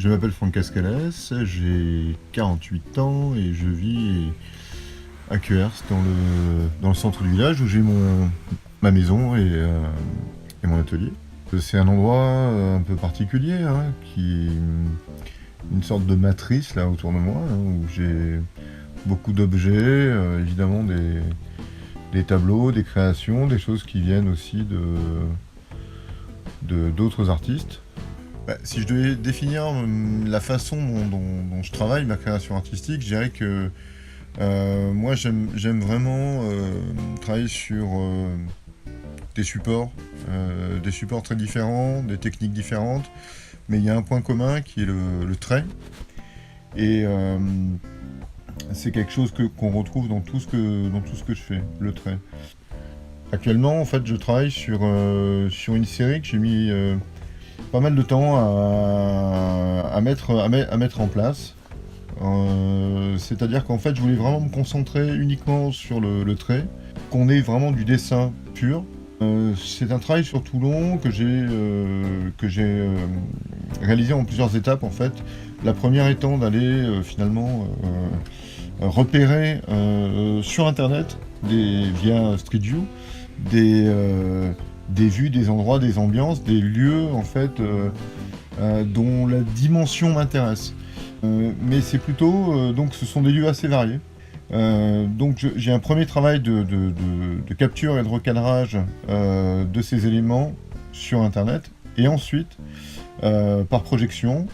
Je m'appelle Franck Cascales, j'ai 48 ans et je vis à Cuers, dans le centre du village où j'ai ma maison et mon atelier. C'est un endroit un peu particulier, hein, qui est une sorte de matrice là autour de moi, hein, où j'ai beaucoup d'objets, évidemment des tableaux, des créations, des choses qui viennent aussi d'autres artistes. Si je devais définir la façon dont je travaille, ma création artistique, je dirais que moi j'aime vraiment travailler sur des supports très différents, des techniques différentes, mais il y a un point commun qui est le trait. Et c'est quelque chose qu'on retrouve dans tout ce que je fais, le trait. Actuellement, en fait, je travaille sur une série que j'ai mis pas mal de temps à mettre en place. C'est-à-dire qu'en fait, je voulais vraiment me concentrer uniquement sur le trait, qu'on ait vraiment du dessin pur. C'est un travail sur tout long que j'ai réalisé en plusieurs étapes en fait. La première étant d'aller finalement repérer sur internet via Street View des vues, des endroits, des ambiances, des lieux en fait dont la dimension m'intéresse. Mais c'est plutôt donc ce sont des lieux assez variés. Donc j'ai un premier travail de capture et de recadrage de ces éléments sur internet, et ensuite par projection,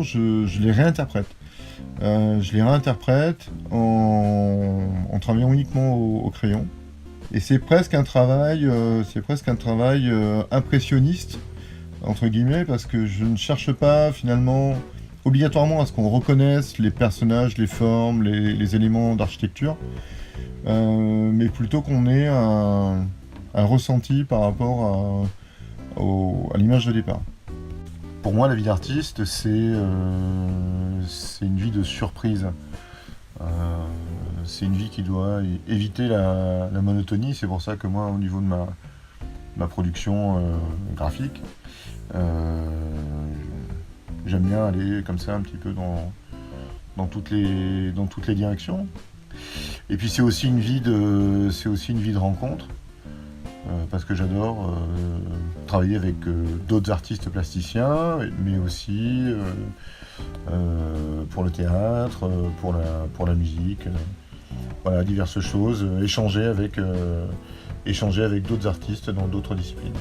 je les réinterprète. Je les réinterprète en travaillant uniquement au crayon. Et c'est presque un travail impressionniste, entre guillemets, parce que je ne cherche pas finalement obligatoirement à ce qu'on reconnaisse les personnages, les formes, les éléments d'architecture, mais plutôt qu'on ait un ressenti par rapport à l'image de départ. Pour moi, la vie d'artiste, c'est une vie de surprise. C'est une vie qui doit éviter la monotonie. C'est pour ça que moi, au niveau de ma production graphique, j'aime bien aller comme ça un petit peu dans toutes les directions. Et puis c'est aussi une vie de rencontre, parce que j'adore travailler avec d'autres artistes plasticiens, mais aussi pour le théâtre, pour la musique, voilà, diverses choses, échanger avec d'autres artistes dans d'autres disciplines.